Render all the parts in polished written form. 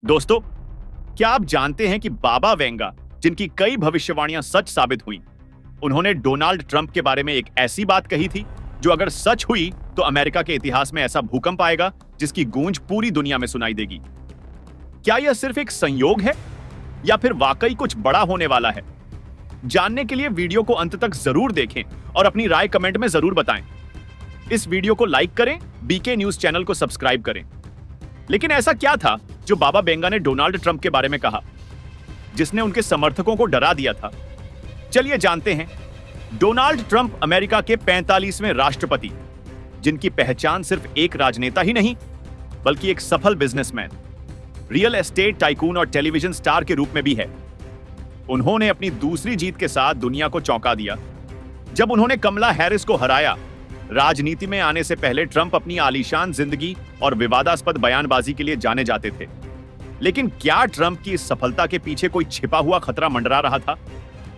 दोस्तों, क्या आप जानते हैं कि बाबा वेंगा, जिनकी कई भविष्यवाणियां सच साबित हुई, उन्होंने डोनाल्ड ट्रंप के बारे में एक ऐसी बात कही थी जो अगर सच हुई तो अमेरिका के इतिहास में ऐसा भूकंप आएगा जिसकी गूंज पूरी दुनिया में सुनाई देगी। क्या यह सिर्फ एक संयोग है या फिर वाकई कुछ बड़ा होने वाला है? जानने के लिए वीडियो को अंत तक जरूर देखें और अपनी राय कमेंट में जरूर बताएं। इस वीडियो को लाइक करें, बीके न्यूज चैनल को सब्सक्राइब करें। लेकिन ऐसा क्या था जो बाबा वेंगा ने डोनाल्ड ट्रंप के बारे में कहा, जिसने उनके समर्थकों को डरा दिया था? चलिए जानते हैं। डोनाल्ड ट्रंप अमेरिका के 45वें राष्ट्रपति, जिनकी पहचान सिर्फ एक राजनेता ही नहीं बल्कि एक सफल बिजनेसमैन, रियल एस्टेट टाइकून और टेलीविजन स्टार के रूप में भी है। उन्होंने अपनी दूसरी जीत के साथ दुनिया को चौंका दिया। जब उन्होंने कमला हैरिस को हराया, राजनीति में आने से पहले ट्रंप अपनी आलीशान जिंदगी और विवादास्पद बयानबाजी के लिए जाने जाते थे। लेकिन क्या ट्रंप की इस सफलता के पीछे कोई छिपा हुआ खतरा मंडरा रहा था,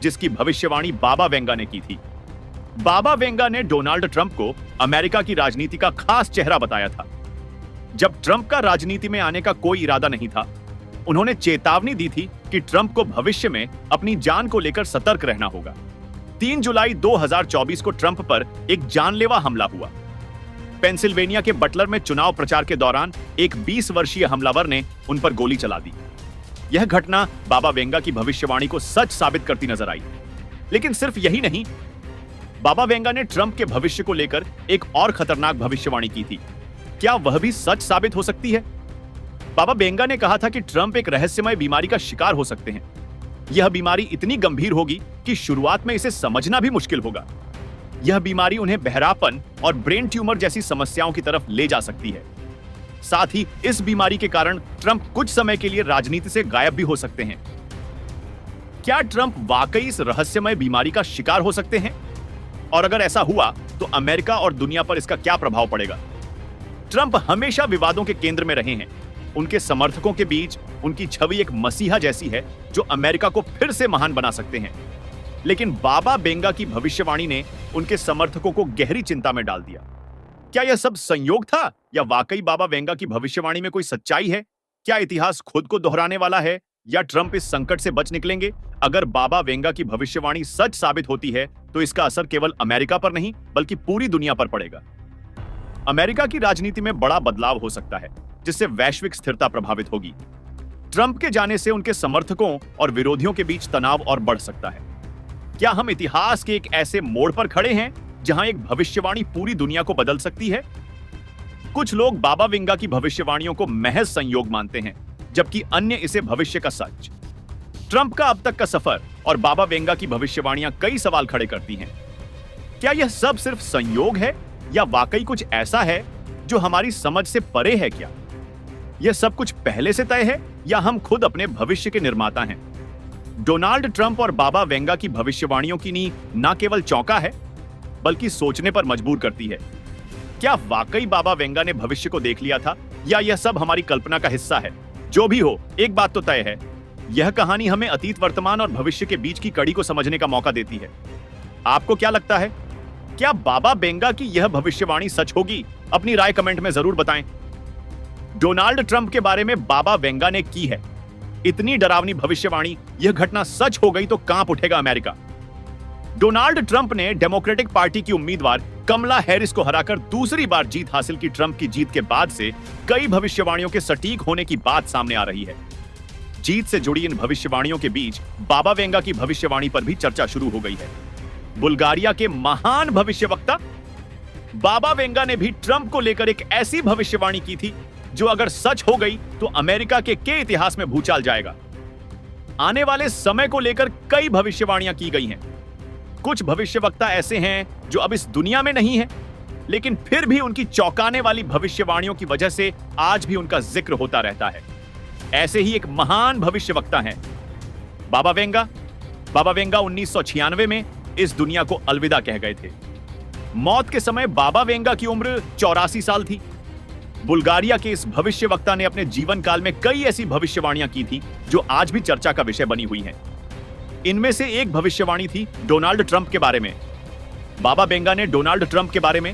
जिसकी भविष्यवाणी बाबा वेंगा ने की थी? बाबा वेंगा ने डोनाल्ड ट्रंप को अमेरिका की राजनीति का खास चेहरा बताया था। जब ट्रंप का राजनीति में आने का कोई इरादा नहीं था, उन्होंने चेतावनी दी थी कि ट्रंप को भविष्य में अपनी जान को लेकर सतर्क रहना होगा। 3 जुलाई 2024 को ट्रंप पर एक जानलेवा हमला हुआ। पेंसिल्वेनिया के बटलर में चुनाव प्रचार के दौरान एक 20 वर्षीय हमलावर ने उन पर गोली चला दी। यह घटना बाबा वेंगा की भविष्यवाणी को सच साबित करती नजर आई। लेकिन सिर्फ यही नहीं, बाबा वेंगा ने ट्रंप के भविष्य को लेकर एक और खतरनाक भविष्यवाणी की थी। क्या वह भी सच साबित हो सकती है? बाबा वेंगा ने कहा था कि ट्रंप एक रहस्यमय बीमारी का शिकार हो सकते हैं। यह बीमारी इतनी गंभीर होगी कि शुरुआत में इसे समझना भी मुश्किल होगा। यह बीमारी उन्हें बहरापन और ब्रेन ट्यूमर जैसी समस्याओं की तरफ ले जा सकती है। साथ ही इस बीमारी के कारण ट्रंप कुछ समय के लिए राजनीति से गायब भी हो सकते हैं। क्या ट्रंप वाकई इस रहस्यमय बीमारी का शिकार हो सकते हैं? और अगर ऐसा हुआ तो अमेरिका और दुनिया पर इसका क्या प्रभाव पड़ेगा? ट्रंप हमेशा विवादों के केंद्र में रहे हैं। उनके समर्थकों के बीच उनकी छवि एक मसीहा जैसी है जो अमेरिका को फिर से महान बना सकते हैं। लेकिन बाबा वेंगा की भविष्यवाणी ने उनके समर्थकों को गहरी चिंता में डाल दिया। क्या यह सब संयोग था या वाकई बाबा वेंगा की भविष्यवाणी में कोई सच्चाई है? क्या इतिहास खुद को दोहराने वाला है या ट्रंप इस संकट से बच निकलेंगे? अगर बाबा वेंगा की भविष्यवाणी सच साबित होती है तो इसका असर केवल अमेरिका पर नहीं बल्कि पूरी दुनिया पर पड़ेगा। अमेरिका की राजनीति में बड़ा बदलाव हो सकता है, जिससे वैश्विक स्थिरता प्रभावित होगी। ट्रंप के जाने से उनके समर्थकों और विरोधियों के बीच तनाव और बढ़ सकता है। क्या हम इतिहास के एक ऐसे मोड़ पर खड़े हैं जहां एक भविष्यवाणी पूरी दुनिया को बदल सकती है? कुछ लोग बाबा वेंगा की भविष्यवाणियों को महज संयोग मानते हैं, जबकि अन्य इसे भविष्य का सच। ट्रंप का अब तक का सफर और बाबा वेंगा की भविष्यवाणियां कई सवाल खड़े करती हैं। क्या यह सब सिर्फ संयोग है या वाकई कुछ ऐसा है जो हमारी समझ से परे है? क्या यह सब कुछ पहले से तय है या हम खुद अपने भविष्य के निर्माता हैं? डोनाल्ड ट्रंप और बाबा वेंगा की भविष्यवाणियों की नींव न केवल चौंका है बल्कि सोचने पर मजबूर करती है। क्या वाकई बाबा वेंगा ने भविष्य को देख लिया था या यह सब हमारी कल्पना का हिस्सा है? जो भी हो, एक बात तो तय है, यह कहानी हमें अतीत, वर्तमान और भविष्य के बीच की कड़ी को समझने का मौका देती है। आपको क्या लगता है? क्या बाबा वेंगा की यह भविष्यवाणी सच होगी? अपनी राय कमेंट में जरूर बताएं। डोनाल्ड ट्रंप के बारे में बाबा वेंगा ने की है इतनी डरावनी भविष्यवाणी, यह घटना सच हो गई तो कांप उठेगा अमेरिका। डोनाल्ड ट्रंप ने डेमोक्रेटिक पार्टी की उम्मीदवार कमला हैरिस को हराकर दूसरी बार जीत हासिल की। ट्रंप की जीत के बाद से कई भविष्यवाणियों के सटीक होने की बात सामने आ रही है। जीत से जुड़ी इन भविष्यवाणियों के बीच बाबा वेंगा की भविष्यवाणी पर भी चर्चा शुरू हो गई है। बुल्गारिया के महान भविष्यवक्ता बाबा वेंगा ने भी ट्रंप को लेकर एक ऐसी भविष्यवाणी की थी जो अगर सच हो गई तो अमेरिका के इतिहास में भूचाल जाएगा। आने वाले समय को लेकर कई भविष्यवाणियां की गई हैं। कुछ भविष्यवक्ता ऐसे हैं जो अब इस दुनिया में नहीं हैं, लेकिन फिर भी उनकी चौंकाने वाली भविष्यवाणियों की वजह से आज भी उनका जिक्र होता रहता है। ऐसे ही एक महान भविष्यवक्ता हैं बाबा वेंगा। बाबा वेंगा 1996 में इस दुनिया को अलविदा कह गए थे। मौत के समय बाबा वेंगा की उम्र 84 साल थी। बुल्गारिया के इस भविष्यवक्ता ने अपने जीवन काल में कई ऐसी भविष्यवाणियां की थी जो आज भी चर्चा का विषय बनी हुई हैं। इनमें से एक भविष्यवाणी थी डोनाल्ड ट्रंप के बारे में। बाबा वेंगा ने डोनाल्ड ट्रंप के बारे में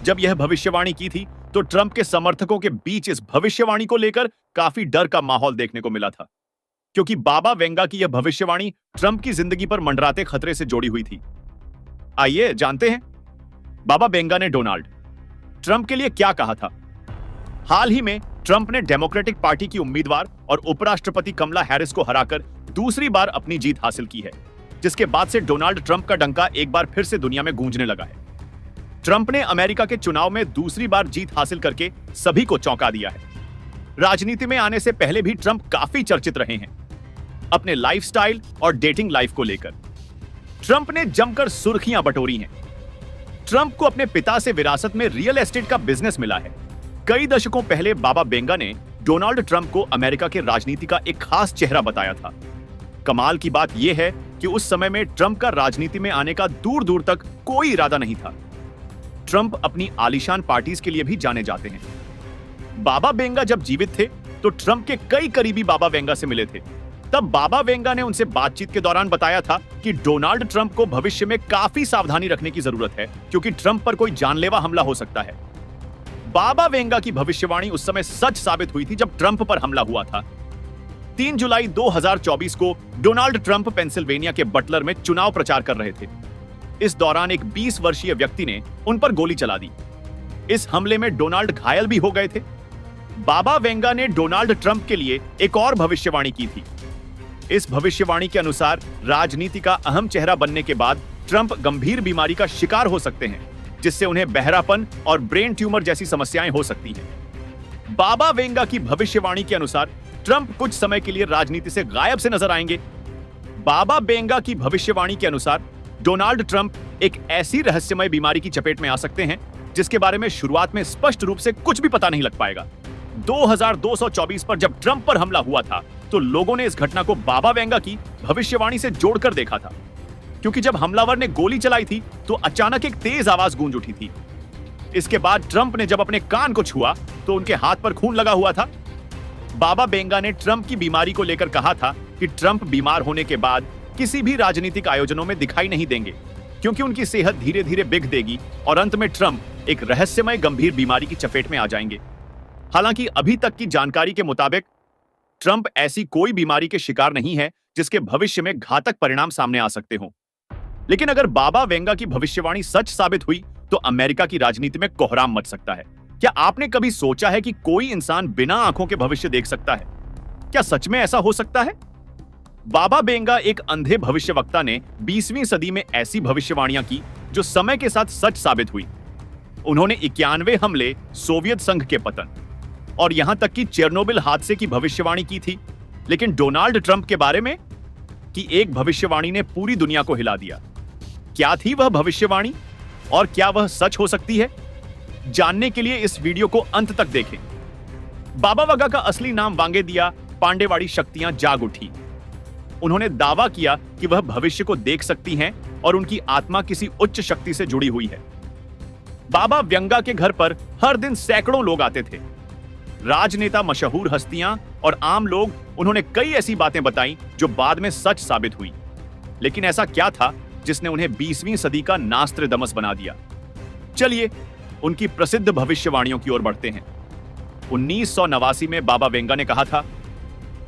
जब यह भविष्यवाणी की थी तो ट्रंप के समर्थकों के बीच इस भविष्यवाणी को लेकर काफी डर का माहौल देखने को मिला था, क्योंकि बाबा वेंगा की यह भविष्यवाणी ट्रंप की जिंदगी पर मंडराते खतरे से जोड़ी हुई थी। आइए जानते हैं बाबा वेंगा ने डोनाल्ड ट्रंप के लिए क्या कहा था। हाल ही में ट्रंप ने डेमोक्रेटिक पार्टी की उम्मीदवार और उपराष्ट्रपति कमला हैरिस को हराकर दूसरी बार अपनी जीत हासिल की है, जिसके बाद से डोनाल्ड ट्रंप का डंका एक बार फिर से दुनिया में गूंजने लगा है। ट्रंप ने अमेरिका के चुनाव में दूसरी बार जीत हासिल करके सभी को चौंका दिया है। राजनीति में आने से पहले भी ट्रंप काफी चर्चित रहे हैं अपने लाइफस्टाइल और डेटिंग लाइफ को लेकर। ट्रंप ने जमकर सुर्खियां बटोरी हैं। ट्रंप को अपने पिता से विरासत में रियल एस्टेट का बिजनेस मिला है। कई दशकों पहले बाबा वेंगा ने डोनाल्ड ट्रंप को अमेरिका के राजनीति का एक खास चेहरा बताया था। कमाल की बात यह है कि उस समय में ट्रंप का राजनीति में आने का दूर दूर तक कोई इरादा नहीं था। ट्रंप अपनी आलीशान पार्टीज के लिए भी जाने जाते हैं। बाबा वेंगा जब जीवित थे तो ट्रंप के कई करीबी बाबा वेंगा से मिले थे। तब बाबा वेंगा ने उनसे बातचीत के दौरान बताया था कि डोनाल्ड ट्रंप को भविष्य में काफी सावधानी रखने की जरूरत है, क्योंकि ट्रंप पर कोई जानलेवा हमला हो सकता है। बाबा वेंगा की भविष्यवाणी उस समय सच साबित हुई थी जब ट्रंप पर हमला हुआ था। 3 जुलाई 2024 को डोनाल्ड ट्रंप पेंसिल्वेनिया के बटलर में चुनाव प्रचार कर रहे थे। इस दौरान एक 20 वर्षीय व्यक्ति ने उन पर गोली चला दी। इस हमले में डोनाल्ड घायल भी हो गए थे। बाबा वेंगा ने डोनाल्ड ट्रंप के लिए एक और भविष्यवाणी की थी। इस भविष्यवाणी के अनुसार राजनीति का अहम चेहरा बनने के बाद ट्रंप गंभीर बीमारी का शिकार हो सकते हैं, जिससे उन्हें बहरापन और ब्रेन ट्यूमर जैसी समस्याएं हो सकती हैं। बाबा वेंगा की भविष्यवाणी के अनुसार ट्रंप कुछ समय के लिए राजनीति से गायब से नजर आएंगे। बाबा वेंगा की भविष्यवाणी के अनुसार डोनाल्ड ट्रंप एक ऐसी रहस्यमय बीमारी की चपेट में आ सकते हैं जिसके बारे में शुरुआत में स्पष्ट रूप से कुछ भी पता नहीं लग पाएगा। 2224 पर जब ट्रंप पर हमला हुआ था तो लोगों ने इस घटना को बाबा वेंगा की भविष्यवाणी से जोड़कर देखा था, क्योंकि जब हमलावर ने गोली चलाई थी तो अचानक एक तेज आवाज गूंज उठी थी। इसके बाद ट्रंप ने जब अपने कान को छुआ तो उनके हाथ पर खून लगा हुआ था। बाबा वेंगा ने ट्रंप की बीमारी को लेकर कहा था कि ट्रंप बीमार होने के बाद किसी भी राजनीतिक आयोजनों में दिखाई नहीं देंगे, क्योंकि उनकी सेहत धीरे धीरे बिगड़ देगी और अंत में ट्रंप एक रहस्यमय गंभीर बीमारी की चपेट में आ जाएंगे। हालांकि अभी तक की जानकारी के मुताबिक ट्रंप ऐसी कोई बीमारी के शिकार नहीं है जिसके भविष्य में घातक परिणाम सामने आ सकते हों। लेकिन अगर बाबा वेंगा की भविष्यवाणी सच साबित हुई तो अमेरिका की राजनीति में कोहराम मच सकता है। क्या आपने कभी सोचा है कि कोई इंसान बिना आंखों के भविष्य देख सकता है? क्या सच में ऐसा हो सकता है? बाबा वेंगा एक अंधे भविष्यवक्ता ने 20वीं सदी में ऐसी भविष्यवाणियां की जो समय के साथ सच साबित हुई। उन्होंने 91 हमले, सोवियत संघ के पतन और यहां तक कि चेरनोबिल हादसे की भविष्यवाणी की थी। लेकिन डोनाल्ड ट्रंप के बारे में की एक भविष्यवाणी ने पूरी दुनिया को हिला दिया। क्या थी वह भविष्यवाणी और क्या वह सच हो सकती है? जानने के लिए इस वीडियो को अंत तक देखें। बाबा वेंगा का असली नाम वांगेदिया पांडेवाड़ी शक्तियां जाग उठी। उन्होंने दावा किया कि वह भविष्य को देख सकती हैं और उनकी आत्मा किसी उच्च शक्ति से जुड़ी हुई है। बाबा वेंगा के घर पर हर दिन सैकड़ों लोग आते थे। राजनेता, मशहूर हस्तियां और आम लोग, उन्होंने कई ऐसी बातें बताई जो बाद में सच साबित हुई। लेकिन ऐसा क्या था जिसने उन्हें 20वीं सदी का नास्ट्रेडमस बना दिया? चलिए उनकी प्रसिद्ध भविष्यवाणियों की ओर बढ़ते हैं। 1989 में बाबा वेंगा ने कहा था,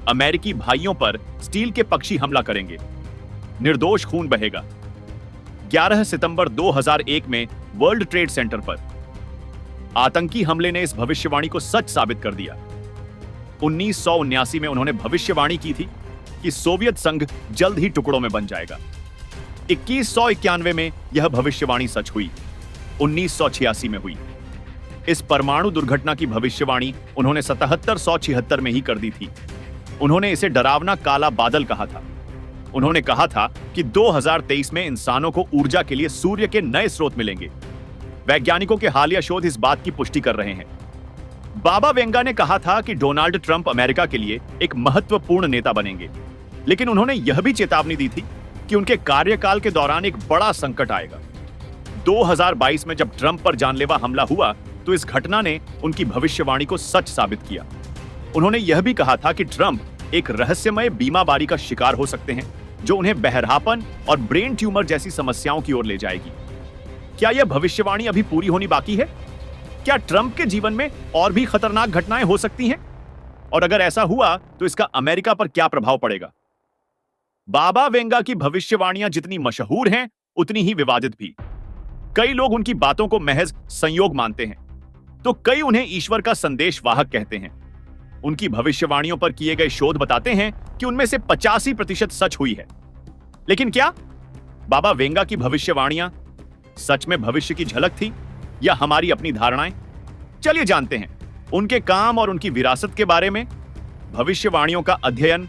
अमेरिकी भाइयों पर स्टील के पक्षी हमला करेंगे, निर्दोष खून बहेगा। 11 सितंबर 2001 में वर्ल्ड ट्रेड सेंटर पर आतंकी हमले ने इस भविष्यवाणी को सच साबित कर दिया। 1979 में उन्होंने भविष्यवाणी की थी कि सोवियत संघ जल्द ही टुकड़ों में बन जाएगा। 2191 में यह भविष्यवाणी सच हुई। 1986 में हुई। इस परमाणु दुर्घटना की भविष्यवाणी उन्होंने 7776 में ही कर दी थी। उन्होंने इसे डरावना काला बादल कहा था। उन्होंने कहा था कि 2023 में इंसानों को ऊर्जा के लिए सूर्य के नए स्रोत मिलेंगे। वैज्ञानिकों के हालिया शोध इस बात की पुष्टि कर रहे हैं। बाबा वेंगा ने कहा था कि डोनाल्ड ट्रंप अमेरिका के लिए एक महत्वपूर्ण नेता बनेंगे, लेकिन उन्होंने यह भी चेतावनी दी थी कि उनके कार्यकाल के दौरान एक बड़ा संकट आएगा। 2022 में जब ट्रंप पर जानलेवा हमला हुआ तो इस घटना ने उनकी भविष्यवाणी को सच साबित किया। उन्होंने यह भी कहा था कि ट्रंप एक रहस्यमय बीमारी का शिकार हो सकते हैं जो उन्हें बहरापन और ब्रेन ट्यूमर जैसी समस्याओं की ओर ले जाएगी। क्या यह भविष्यवाणी अभी पूरी होनी बाकी है? क्या ट्रंप के जीवन में और भी खतरनाक घटनाएं हो सकती हैं? और अगर ऐसा हुआ तो इसका अमेरिका पर क्या प्रभाव पड़ेगा? बाबा वेंगा की भविष्यवाणियां जितनी मशहूर हैं, उतनी ही विवादित भी। कई लोग उनकी बातों को महज संयोग मानते हैं, तो कई उन्हें ईश्वर का संदेश वाहक कहते हैं। उनकी भविष्यवाणियों पर किए गए शोध बताते हैं कि उनमें से 85% सच हुई है। लेकिन क्या बाबा वेंगा की भविष्यवाणियां सच में भविष्य की झलक थी या हमारी अपनी धारणाएं? चलिए जानते हैं उनके काम और उनकी विरासत के बारे में। भविष्यवाणियों का अध्ययन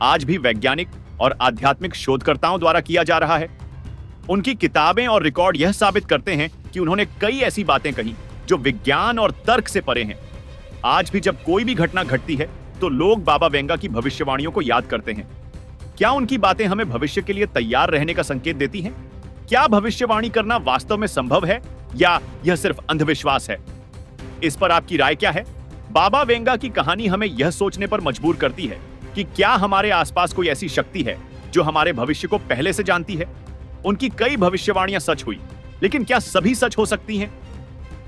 आज भी वैज्ञानिक और आध्यात्मिक शोधकर्ताओं द्वारा किया जा रहा है। उनकी किताबें और रिकॉर्ड यह साबित करते हैं कि उन्होंने कई ऐसी बातें कही जो विज्ञान और तर्क से परे हैं। आज भी जब कोई भी घटना घटती है तो लोग बाबा वेंगा की भविष्यवाणियों को याद करते हैं। क्या उनकी बातें हमें भविष्य के लिए तैयार रहने का संकेत देती हैं? क्या भविष्यवाणी करना वास्तव में संभव है या यह सिर्फ अंधविश्वास है? इस पर आपकी राय क्या है? बाबा वेंगा की कहानी हमें यह सोचने पर मजबूर करती है कि क्या हमारे आसपास कोई ऐसी शक्ति है जो हमारे भविष्य को पहले से जानती है। उनकी कई भविष्यवाणियां सच हुई, लेकिन क्या सभी सच हो सकती हैं?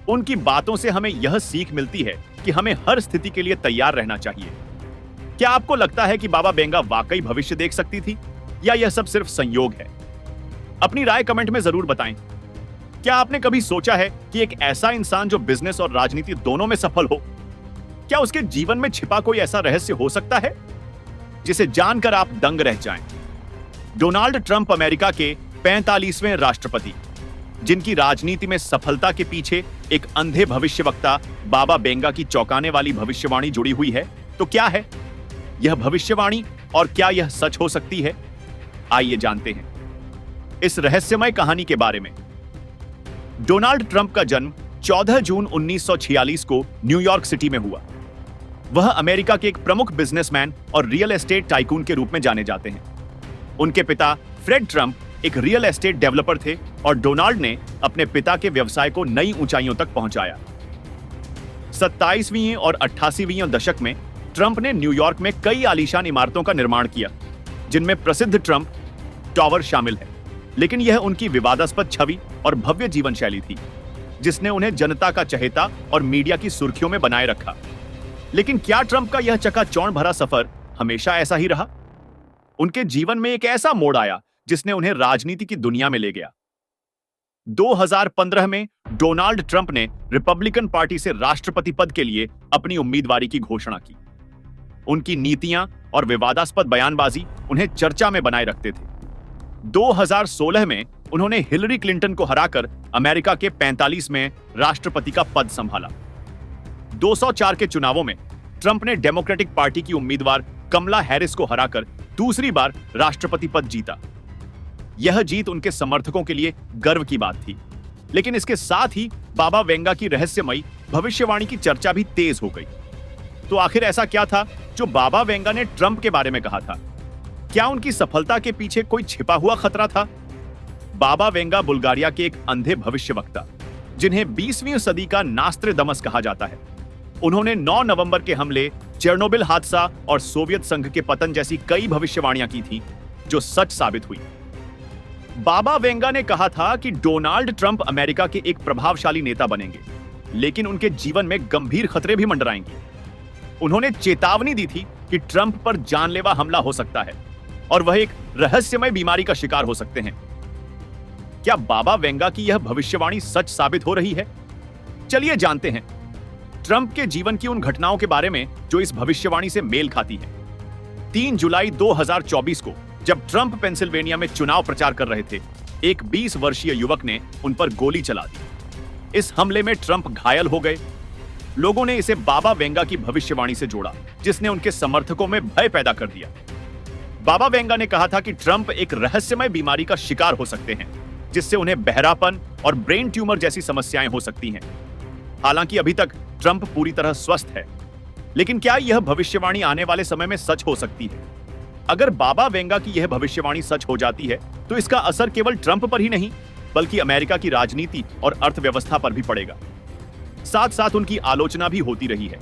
उनकी बातों से हमें यह सीख मिलती है कि हमें हर स्थिति के लिए तैयार रहना चाहिए। क्या आपको लगता है कि बाबा वेंगा वाकई भविष्य देख सकती थी या यह सब सिर्फ संयोग है? अपनी राय कमेंट में जरूर बताएं। क्या आपने कभी सोचा है कि एक ऐसा इंसान जो बिजनेस और राजनीति दोनों में सफल हो, क्या उसके जीवन में छिपा कोई ऐसा रहस्य हो सकता है जिसे जानकर आप दंग रह जाएं? डोनाल्ड ट्रंप अमेरिका के 45वें राष्ट्रपति, जिनकी राजनीति में सफलता के पीछे एक अंधे भविष्यवक्ता बाबा वेंगा की चौंकाने वाली भविष्यवाणी जुड़ी हुई है, तो क्या है यह भविष्यवाणी और क्या यह सच हो सकती है? आइए जानते हैं इस रहस्यमय कहानी के बारे में। डोनाल्ड ट्रंप का जन्म 14 जून 1946 को न्यूयॉर्क सिटी में हुआ। वह अमेरिका के एक प्रमुख बिजनेसमैन और रियल एस्टेट टाइकून के रूप में जाने जाते हैं। उनके पिता फ्रेड ट्रंप एक रियल एस्टेट डेवलपर थे और डोनाल्ड ने अपने पिता के व्यवसाय को नई ऊंचाइयों तक पहुंचाया। 27वीं और 88वीं दशक में ट्रंप ने न्यूयॉर्क में कई आलीशान इमारतों का निर्माण किया, जिनमें प्रसिद्ध ट्रंप टावर शामिल है। लेकिन यह उनकी विवादास्पद छवि और भव्य जीवन शैली थी, जिसने उन्हें जनता का चहेता और मीडिया की सुर्खियों में बनाए रखा। लेकिन क्या ट्रंप का यह चकाचौंध भरा सफर हमेशा ऐसा ही रहा? उनके जीवन में एक ऐसा मोड़ आया जिसने उन्हें राजनीति की दुनिया में ले गया। 2015 में डोनाल्ड ट्रंप ने रिपब्लिकन पार्टी से राष्ट्रपति पद के लिए अपनी उम्मीदवारी की घोषणा की। उनकी नीतियां और विवादास्पद बयानबाजी उन्हें चर्चा में बनाए रखते थे। 2016 में उन्होंने हिलरी क्लिंटन को हराकर अमेरिका के 45वें राष्ट्रपति का पद संभाला। 204 के चुनावों में ट्रंप ने डेमोक्रेटिक पार्टी की उम्मीदवार कमला हैरिस को हराकर दूसरी बार राष्ट्रपति पद जीता। यह जीत उनके समर्थकों के लिए गर्व की बात थी, लेकिन इसके साथ ही बाबा वेंगा की रहस्यमयी भविष्यवाणी की चर्चा भी तेज हो गई। तो आखिर ऐसा क्या था जो बाबा वेंगा ने ट्रंप के बारे में कहा था? क्या उनकी सफलता के पीछे कोई छिपा हुआ खतरा था? बाबा वेंगा बुल्गारिया के एक अंधे भविष्यवक्ता, जिन्हें 20वीं सदी का नास्ट्रेडमस कहा जाता है। उन्होंने 9 नवंबर के हमले, चेरनोबिल हादसा और सोवियत संघ के पतन जैसी कई भविष्यवाणियां की थी, जो सच साबित हुई। बाबा वेंगा ने कहा था कि डोनाल्ड ट्रंप अमेरिका के एक प्रभावशाली नेता बनेंगे, लेकिन उनके जीवन में गंभीर खतरे भी मंडराएंगे। उन्होंने चेतावनी दी थी कि ट्रंप पर जानलेवा हमला हो सकता है और वह एक रहस्यमय बीमारी का शिकार हो सकते हैं। क्या बाबा वेंगा की यह भविष्यवाणी सच साबित हो रही है? चलिए जानते हैं ट्रंप के जीवन की उन घटनाओं के बारे में जो इस भविष्यवाणी से मेल खाती है। 3 जुलाई 2024 को जब ट्रंप पेंसिल्वेनिया में चुनाव प्रचार कर रहे थे, एक 20 वर्षीय युवक ने उन पर गोली चला दी। इस हमले में ट्रंप घायल हो गए। लोगों ने इसे बाबा वेंगा की भविष्यवाणी से जोड़ा, जिसने उनके समर्थकों में भय पैदा कर दिया। बाबा वेंगा ने कहा था कि ट्रंप एक रहस्यमय बीमारी का शिकार हो सकते हैं, जिससे उन्हें बहरापन और ब्रेन ट्यूमर जैसी समस्याएं हो सकती हैं। हालांकि अभी तक ट्रंप पूरी तरह स्वस्थ है, लेकिन क्या यह भविष्यवाणी आने वाले समय में सच हो सकती है? अगर बाबा वेंगा की यह भविष्यवाणी सच हो जाती है, तो इसका असर केवल ट्रंप पर ही नहीं, बल्कि अमेरिका की राजनीति और अर्थव्यवस्था पर भी पड़ेगा। साथ साथ उनकी आलोचना भी होती रही है।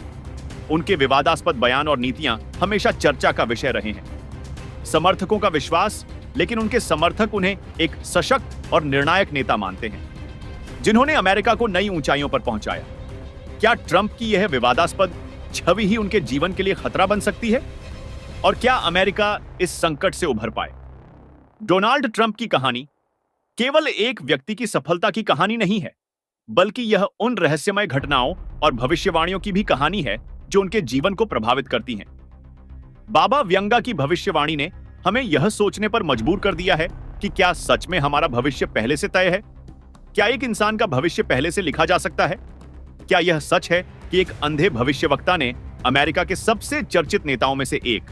उनके विवादास्पद बयान और नीतियां हमेशा चर्चा का विषय रहे हैं। समर्थकों का विश्वास, लेकिन उनके समर्थक उन्हें एक सशक्त और निर्णायक नेता मानते हैं, जिन्होंने अमेरिका को नई ऊंचाइयों पर पहुंचाया। क्या ट्रंप की यह विवादास्पद छवि ही उनके जीवन के लिए खतरा बन सकती है? और क्या अमेरिका इस संकट से उभर पाए? डोनाल्ड ट्रंप की कहानी केवल एक व्यक्ति की सफलता की कहानी नहीं है, बल्कि यह उन रहस्यमय घटनाओं और भविष्यवाणियों की भी कहानी है जो उनके जीवन को प्रभावित करती हैं। बाबा व्यंगा की भविष्यवाणी ने हमें यह सोचने पर मजबूर कर दिया है कि क्या सच में हमारा भविष्य पहले से तय है? क्या एक इंसान का भविष्य पहले से लिखा जा सकता है? क्या यह सच है कि एक अंधे भविष्यवक्ता ने अमेरिका के सबसे चर्चित नेताओं में से एक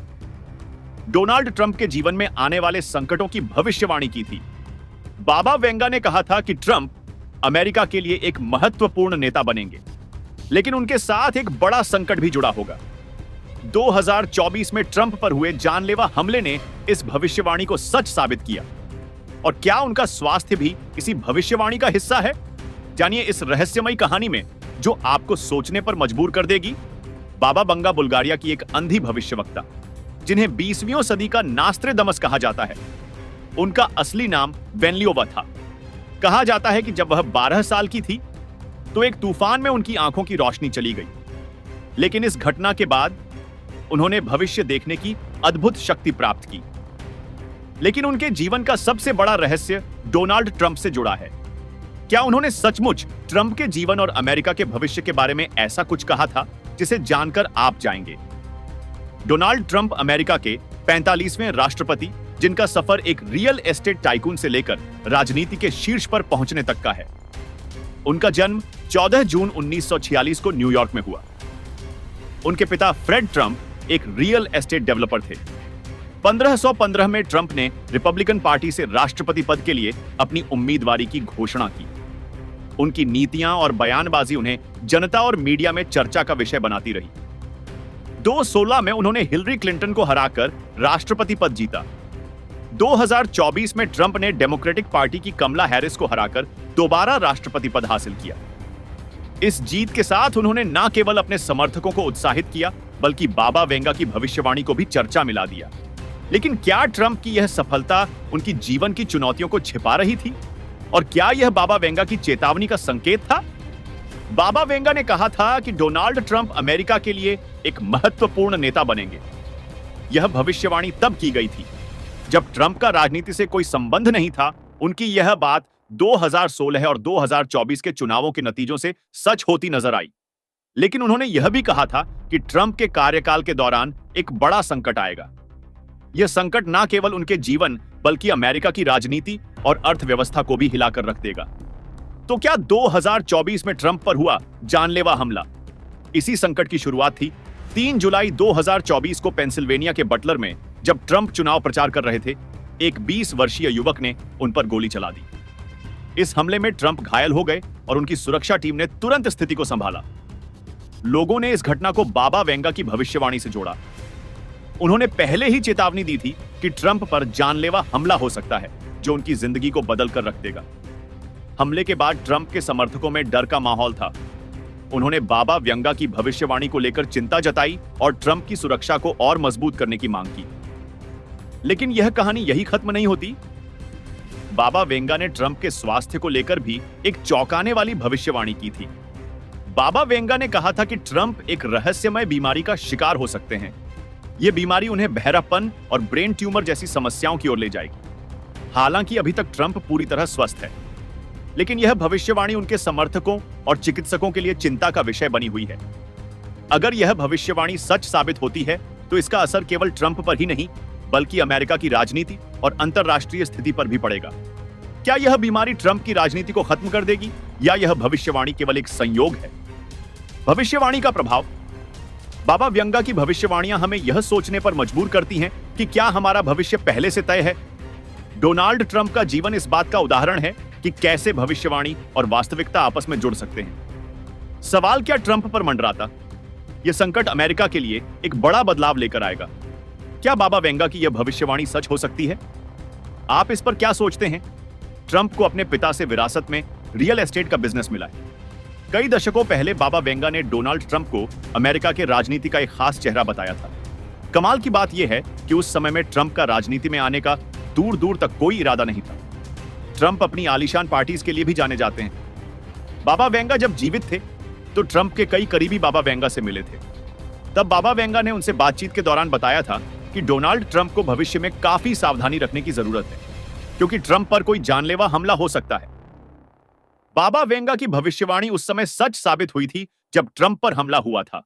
डोनाल्ड ट्रंप के जीवन में आने वाले संकटों की भविष्यवाणी की थी? बाबा वेंगा ने कहा था कि ट्रंप अमेरिका के लिए एक महत्वपूर्ण नेता बनेंगे, लेकिन उनके साथ एक बड़ा संकट भी जुड़ा होगा। 2024 में ट्रंप पर हुए जानलेवा हमले ने इस भविष्यवाणी को सच साबित किया। और क्या उनका स्वास्थ्य भी इसी भविष्यवाणी का हिस्सा है? जानिए इस रहस्यमयी कहानी में जो आपको सोचने पर मजबूर कर देगी। बाबा वेंगा बुल्गारिया की एक अंधी भविष्यवक्ता, जिन्हें 20वीं सदी का नास्त्रेदमस कहा जाता है। उनका असली नाम वेनलियोवा था। कहा जाता है कि जब वह 12 साल की थी तो एक तूफान में उनकी आंखों की रोशनी चली गई, लेकिन इस घटना के बाद उन्होंने भविष्य देखने की अद्भुत शक्ति प्राप्त की। लेकिन उनके जीवन का सबसे बड़ा रहस्य डोनाल्ड ट्रंप से जुड़ा है। क्या उन्होंने सचमुच ट्रंप के जीवन और अमेरिका के भविष्य के बारे में ऐसा कुछ कहा था जिसे जानकर आप जाएंगे? डोनाल्ड ट्रंप अमेरिका के 45वें राष्ट्रपति, जिनका सफर एक रियल एस्टेट टाइकून से लेकर राजनीति के शीर्ष पर पहुंचने तक का है। उनका जन्म 14 जून 1946 को न्यूयॉर्क में हुआ। उनके पिता फ्रेड ट्रंप एक रियल एस्टेट डेवलपर थे। 1515 में ट्रंप ने रिपब्लिकन पार्टी से राष्ट्रपति पद के लिए अपनी उम्मीदवारी की घोषणा की। उनकी नीतियां और बयानबाजी उन्हें जनता और मीडिया में चर्चा का विषय बनाती रही। 2016 में उन्होंने हिलरी क्लिंटन को हराकर राष्ट्रपति पद जीता। 2024 में ट्रंप ने डेमोक्रेटिक पार्टी की कमला हैरिस को हराकर दोबारा राष्ट्रपति पद हासिल किया। इस जीत के साथ उन्होंने न केवल अपने समर्थकों को उत्साहित किया, बल्कि बाबा वेंगा की भविष्यवाणी को भी चर्चा मिला दिया। लेकिन क्या ट्रंप की यह सफलता उनकी जीवन की चुनौतियों को छिपा रही थी? और क्या यह बाबा वेंगा की चेतावनी का संकेत था? बाबा वेंगा ने कहा था कि डोनाल्ड ट्रंप अमेरिका के लिए एक महत्वपूर्ण नेता बनेंगे। यह भविष्यवाणी तब की गई थी जब ट्रंप का राजनीति से कोई संबंध नहीं था। उनकी यह बात 2016 और 2024 के चुनावों के नतीजों से सच होती नजर आई। लेकिन उन्होंने यह भी कहा था कि ट्रंप के कार्यकाल के दौरान एक बड़ा संकट आएगा। यह संकट न केवल उनके जीवन बल्कि अमेरिका की राजनीति और अर्थव्यवस्था को भी हिलाकर रख देगा। तो क्या 2024 में ट्रंप पर हुआ जानलेवा हमला इसी संकट की शुरुआत थी? 3 जुलाई 2024 को पेंसिल्वेनिया के बटलर में जब ट्रंप चुनाव प्रचार कर रहे थे, एक 20 वर्षीय युवक ने उन पर गोली चला दी। इस हमले में ट्रंप घायल हो गए और उनकी सुरक्षा टीम ने तुरंत स्थिति को संभाला। लोगों ने इस घटना को बाबा वेंगा की भविष्यवाणी से जोड़ा। उन्होंने पहले ही चेतावनी दी थी कि ट्रंप पर जानलेवा हमला हो सकता है जो उनकी जिंदगी को बदल कर रख देगा। हमले के बाद ट्रंप के समर्थकों में डर का माहौल था। उन्होंने बाबा वेंगा की भविष्यवाणी को लेकर चिंता जताई और ट्रंप की सुरक्षा को और मजबूत करने की मांग की। लेकिन यह कहानी यही खत्म नहीं होती। बाबा वेंगा ने ट्रंप के स्वास्थ्य को लेकर भी एक चौंकाने वाली भविष्यवाणी की थी। बाबा वेंगा ने कहा था कि ट्रंप एक रहस्यमय बीमारी का शिकार हो सकते हैं। यह बीमारी उन्हें बहरापन और ब्रेन ट्यूमर जैसी समस्याओं की ओर ले जाएगी। हालांकि अभी तक ट्रंप पूरी तरह स्वस्थ है, लेकिन यह भविष्यवाणी उनके समर्थकों और चिकित्सकों के लिए चिंता का विषय बनी हुई है। अगर यह भविष्यवाणी सच साबित होती है तो इसका असर केवल ट्रंप पर ही नहीं बल्कि अमेरिका की राजनीति और अंतरराष्ट्रीय स्थिति पर भी पड़ेगा। क्या यह बीमारी ट्रंप की राजनीति को खत्म कर देगी या यह भविष्यवाणी केवल एक संयोग है? भविष्यवाणी का प्रभाव। बाबा वेंगा की भविष्यवाणियां हमें यह सोचने पर मजबूर करती हैं कि क्या हमारा भविष्य पहले से तय है। डोनाल्ड ट्रंप का जीवन इस बात का उदाहरण है कि कैसे भविष्यवाणी और वास्तविकता आपस में जुड़ सकते हैं। सवाल क्या ट्रंप पर मंडराता? यह संकट अमेरिका के लिए एक बड़ा बदलाव लेकर आएगा। क्या बाबा वेंगा की यह भविष्यवाणी सच हो सकती है? आप इस पर क्या सोचते हैं? ट्रंप को अपने पिता से विरासत में रियल एस्टेट का बिजनेस मिला है। कई दशकों पहले बाबा वेंगा ने डोनाल्ड ट्रंप को अमेरिका के राजनीति का एक खास चेहरा बताया था। कमाल की बात यह है कि उस समय में ट्रंप का राजनीति में आने का दूर दूर तक कोई इरादा नहीं था। ट्रंप अपनी आलीशान पार्टीज के लिए भी जाने जाते हैं। बाबा वेंगा जब जीवित थे तो ट्रंप के कई करीबी बाबा वेंगा से मिले थे। तब बाबा वेंगा ने उनसे बातचीत के दौरान बताया था कि डोनाल्ड ट्रंप को भविष्य में काफी सावधानी रखने की जरूरत है, क्योंकि ट्रंप पर कोई जानलेवा हमला हो सकता है। बाबा वेंगा की भविष्यवाणी उस समय सच साबित हुई थी जब ट्रंप पर हमला हुआ था।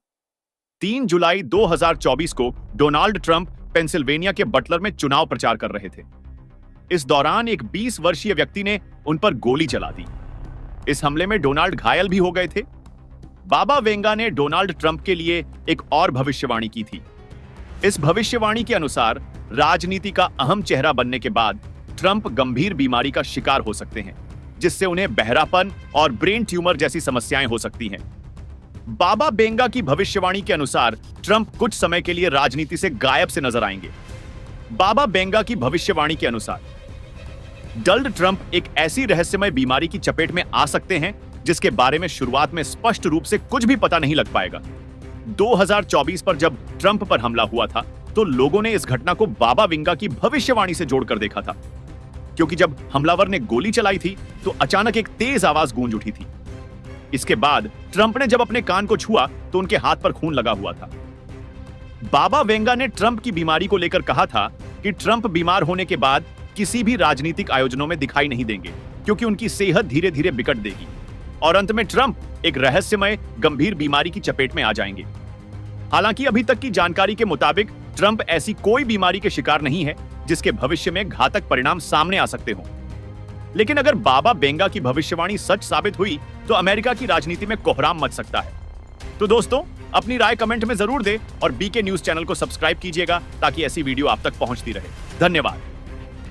3 जुलाई 2024 को डोनाल्ड ट्रंप पेंसिल्वेनिया के बटलर में चुनाव प्रचार कर रहे थे। इस दौरान एक 20 वर्षीय व्यक्ति ने उन पर गोली चला दी। इस हमले में डोनाल्ड घायल भी हो गए थे। बाबा वेंगा ने डोनाल्ड ट्रंप के लिए एक और भविष्यवाणी की थी। इस भविष्यवाणी के अनुसार राजनीति का अहम चेहरा बनने के बाद ट्रंप गंभीर बीमारी का शिकार हो सकते हैं, जिससे उन्हें बहरापन और ब्रेन ट्यूमर जैसी समस्याएं हो सकती हैं। बाबा वेंगा की भविष्यवाणी के अनुसार ट्रंप कुछ समय के लिए राजनीति से गायब से नजर आएंगे। बाबा वेंगा की भविष्यवाणी के अनुसार डोनाल्ड ट्रंप एक ऐसी रहस्यमय बीमारी की चपेट में आ सकते हैं जिसके बारे में शुरुआत में स्पष्ट रूप से कुछ भी पता नहीं लग पाएगा। 2024 पर जब ट्रंप पर हमला हुआ था तो लोगों ने इस घटना को बाबा वेंगा की भविष्यवाणी से जोड़कर देखा था, क्योंकि जब हमलावर ने गोली चलाई थी तो अचानक एक तेज आवाज गूंज उठी थी। इसके बाद ट्रंप ने जब अपने कान को छुआ तो उनके हाथ पर खून लगा हुआ था। बाबा वेंगा ने ट्रंप की बीमारी को लेकर कहा था कि ट्रंप बीमार होने के बाद किसी भी राजनीतिक आयोजनों में दिखाई नहीं देंगे, क्योंकि उनकी सेहत धीरे धीरे बिगड़ देगी और अंत में ट्रंप एक रहस्यमय गंभीर बीमारी की चपेट में आ जाएंगे। हालांकि अभी तक की जानकारी के मुताबिक ट्रंप ऐसी कोई बीमारी के शिकार नहीं है जिसके भविष्य में घातक परिणाम सामने आ सकते हों। लेकिन अगर बाबा वेंगा की भविष्यवाणी सच साबित हुई तो अमेरिका की राजनीति में कोहराम मच सकता है। तो दोस्तों, अपनी राय कमेंट में जरूर दें और बीके न्यूज चैनल को सब्सक्राइब कीजिएगा ताकि ऐसी वीडियो आप तक पहुंचती रहे। धन्यवाद।